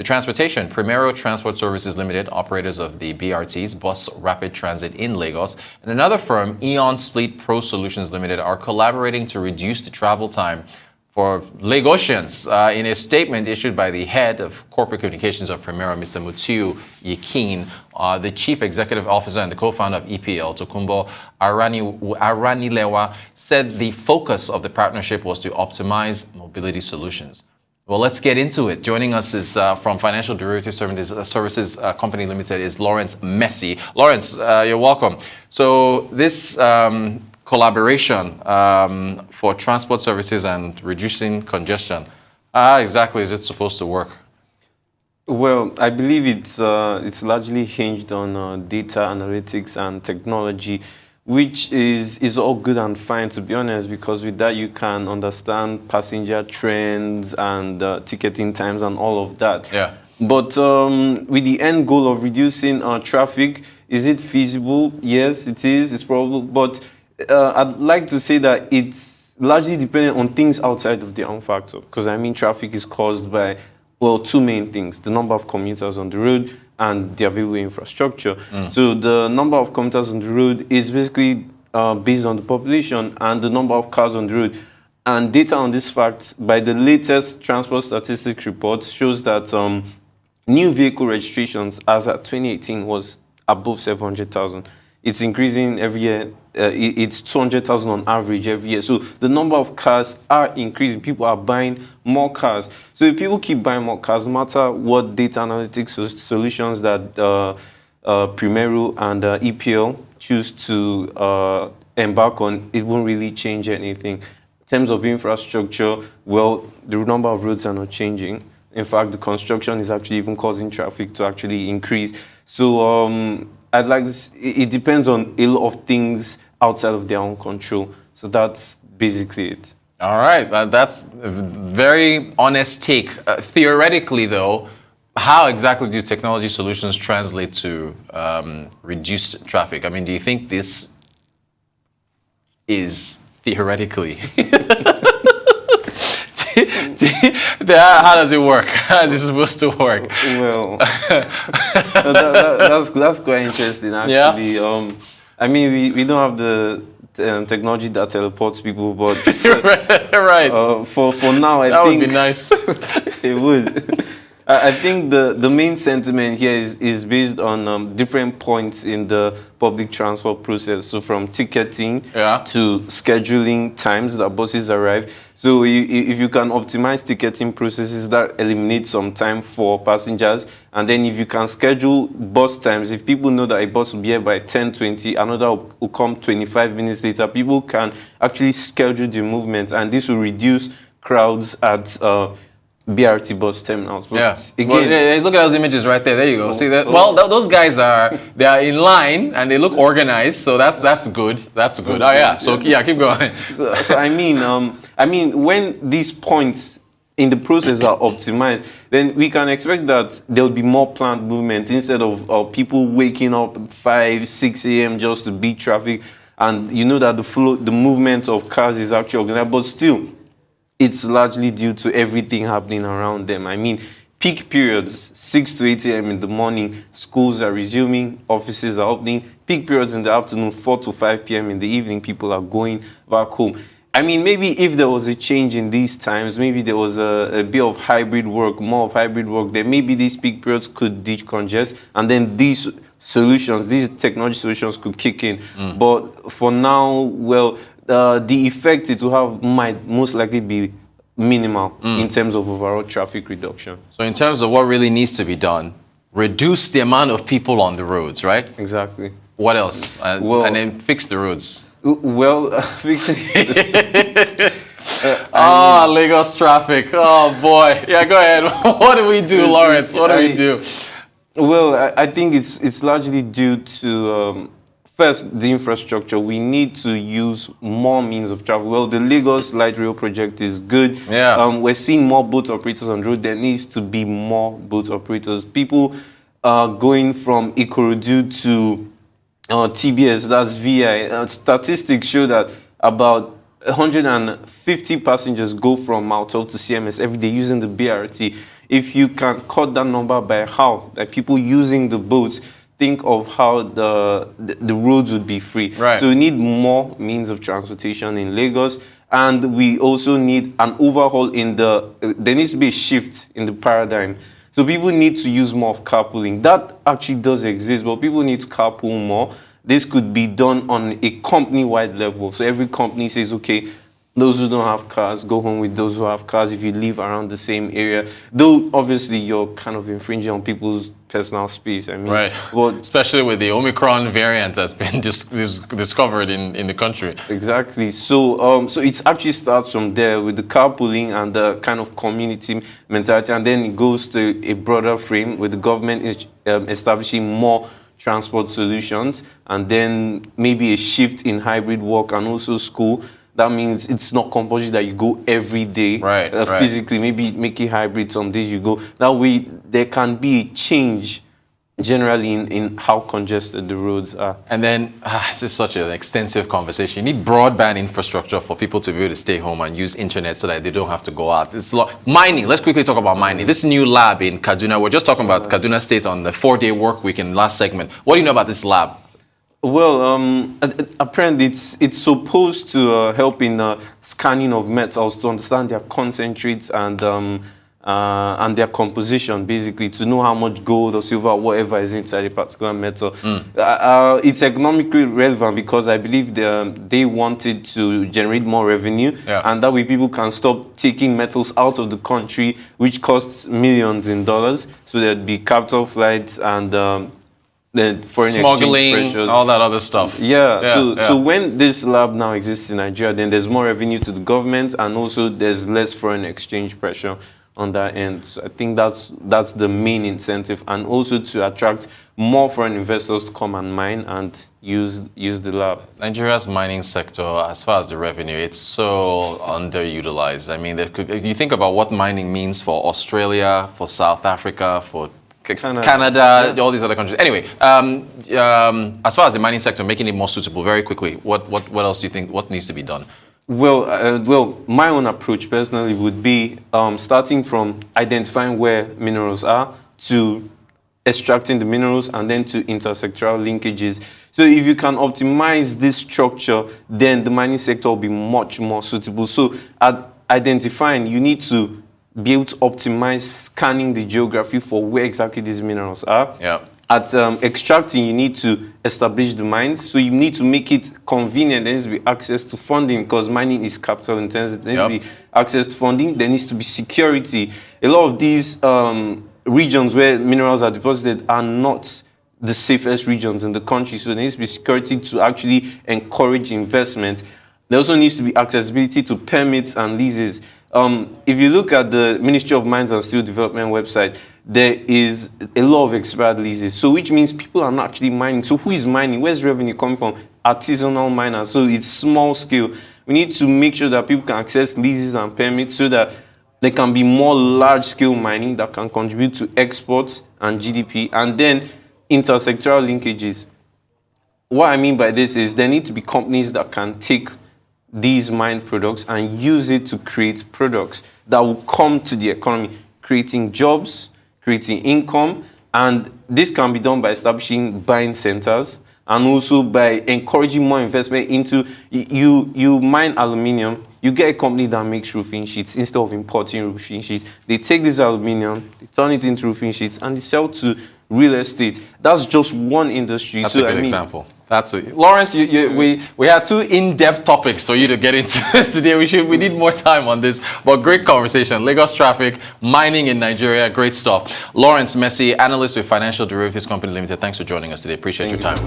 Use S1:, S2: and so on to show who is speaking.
S1: To transportation, Primero Transport Services Limited, operators of the BRTs, Bus Rapid Transit in Lagos, and another firm, Eonsfleet Pro Solutions Limited, are collaborating to reduce the travel time for Lagosians. In a statement issued by the head of corporate communications of Primero, Mr. Mutiu Yekin, the chief executive officer and the co-founder of EPL, Tokunbo Aranilewa, said the focus of the partnership was to optimize mobility solutions. Well, let's get into it. Joining us is from Financial Derivative Services Company Limited is Lawrence Messi. Lawrence, you're welcome. So this collaboration for transport services and reducing congestion, how exactly is it supposed to work?
S2: Well, I believe it's largely hinged on data analytics and technology, which is all good and fine, to be honest, because with that you can understand passenger trends and ticketing times and all of that.
S1: Yeah.
S2: But with the end goal of reducing traffic, is it feasible? Yes, it is. It's probable, but I'd like to say that it's largely dependent on things outside of their own factor. Because I mean, traffic is caused by, well, two main things: the number of commuters on the road and the available infrastructure. So the number of commuters on the road is basically based on the population and the number of cars on the road. And data on this fact by the latest transport statistics report shows that new vehicle registrations as at 2018 was above 700,000. It's increasing every year. It's 200,000 on average every year. So the number of cars are increasing. People are buying more cars. So if people keep buying more cars, no matter what data analytics solutions that Primero and EPL choose to embark on, it won't really change anything. In terms of infrastructure, well, the number of roads are not changing. In fact, the construction is actually even causing traffic to actually increase. So it depends on a lot of things outside of their own control. So that's basically it.
S1: All right, that's a very honest take. Theoretically, though, how exactly do technology solutions translate to reduce traffic? I mean, do you think this is theoretically? How does it work? How is it supposed to work?
S2: Well, that's quite interesting, actually. Yeah? I mean, we don't have the technology that teleports people, but
S1: right.
S2: For now, I think
S1: that would be nice.
S2: It would. I think the main sentiment here is based on different points in the public transport process. So from ticketing to scheduling times that buses arrive. So if you can optimize ticketing processes, that eliminates some time for passengers. And then if you can schedule bus times, if people know that a bus will be here by 10:20, another will come 25 minutes later, people can actually schedule the movement, and this will reduce crowds at BRT bus terminals. But
S1: again, look at those images right there. There you go. See that? Well, those guys are in line and they look organized. So that's good. That's good. Oh yeah. So yeah, keep going.
S2: So I mean, when these points in the process are optimized, then we can expect that there will be more planned movement instead of people waking up at 5, 6 a.m. just to beat traffic. And you know that the movement of cars is actually organized, but still, it's largely due to everything happening around them. I mean, peak periods, 6 to 8 a.m. in the morning, schools are resuming, offices are opening. Peak periods in the afternoon, 4 to 5 p.m. in the evening, people are going back home. I mean, maybe if there was a change in these times, maybe there was a bit of hybrid work, more of hybrid work, then maybe these peak periods could decongest, and then these solutions, these technology solutions could kick in. But for now, well, the effect it will have might most likely be minimal in terms of overall traffic reduction.
S1: So in terms of what really needs to be done, reduce the amount of people on the roads, right?
S2: Exactly.
S1: What else? And then fix the roads.
S2: Well, fixing...
S1: Lagos traffic. Oh, boy. Yeah, go ahead. What do we do, Lawrence? What do we do?
S2: Well, I think it's largely due to... First, the infrastructure. We need to use more means of travel. Well, the Lagos Light Rail project is good.
S1: Yeah.
S2: We're seeing more boat operators on the road. There needs to be more boat operators. People are going from Ikorodu to TBS, that's VI. Statistics show that about 150 passengers go from Mount 12 to CMS every day using the BRT. if you can cut that number by half, like people using the boats, think of how the roads would be free.
S1: Right.
S2: So we need more means of transportation in Lagos, and we also need an overhaul in there needs to be a shift in the paradigm. So people need to use more of carpooling. That actually does exist, but people need to carpool more. This could be done on a company-wide level. So every company says, okay, those who don't have cars, go home with those who have cars if you live around the same area. Though, obviously, you're kind of infringing on people's personal space. I mean,
S1: right.
S2: But
S1: especially with the Omicron variant that's been discovered in the country.
S2: Exactly. So, so it actually starts from there with the carpooling and the kind of community mentality, and then it goes to a broader frame with the government establishing more transport solutions, and then maybe a shift in hybrid work and also school. That means it's not compulsory that you go every day
S1: right.
S2: physically. Maybe make it hybrid. Some days you go. That way, there can be a change generally in how congested the roads are.
S1: And then, this is such an extensive conversation. You need broadband infrastructure for people to be able to stay home and use internet so that they don't have to go out. It's mining. Let's quickly talk about mining. This new lab in Kaduna, we're just talking about Kaduna State on the 4-day work week in last segment. What do you know about this lab?
S2: Well, apparently it's supposed to help in scanning of metals to understand their concentrates and their composition, basically, to know how much gold or silver or whatever is inside a particular metal. It's economically relevant because I believe they wanted to generate more revenue, and that way people can stop taking metals out of the country, which costs millions in dollars. So there'd be capital flights and the foreign
S1: smuggling,
S2: exchange pressures,
S1: all that other stuff.
S2: So when this lab now exists in Nigeria, then there's more revenue to the government, and also there's less foreign exchange pressure on that end. So I think that's the main incentive, and also to attract more foreign investors to come and mine and use the lab.
S1: Nigeria's mining sector, as far as the revenue, it's so underutilized. I mean, if you think about what mining means for Australia, for South Africa, for Canada, all these other countries. Anyway, as far as the mining sector, making it more suitable, very quickly, what else do you think, what needs to be done?
S2: Well, my own approach personally would be starting from identifying where minerals are, to extracting the minerals, and then to intersectoral linkages. So if you can optimize this structure, then the mining sector will be much more suitable. So at identifying, you need to be able to optimize scanning the geography for where exactly these minerals are. At extracting, you need to establish the mines. So you need to make it convenient. There needs to be access to funding because mining is capital intensive. There needs to be access to funding. There needs to be security. A lot of these regions where minerals are deposited are not the safest regions in the country. So there needs to be security to actually encourage investment. There also needs to be accessibility to permits and leases. If you look at the Ministry of Mines and Steel Development website, there is a lot of expired leases. So which means people are not actually mining. So who is mining? Where's revenue coming from? Artisanal miners. So it's small scale. We need to make sure that people can access leases and permits so that there can be more large scale mining that can contribute to exports and GDP. And then intersectoral linkages. What I mean by this is there need to be companies that can take these mined products and use it to create products that will come to the economy, creating jobs, creating income, and this can be done by establishing buying centers and also by encouraging more investment into, you mine aluminium, you get a company that makes roofing sheets instead of importing roofing sheets. They take this aluminium, they turn it into roofing sheets, and they sell to real estate. That's just one industry.
S1: That's a good example. Lawrence, we had two in-depth topics for you to get into today. We need more time on this, but great conversation. Lagos traffic, mining in Nigeria, great stuff. Lawrence Messi, analyst with Financial Derivatives Company Limited. Thanks for joining us today. Appreciate your time.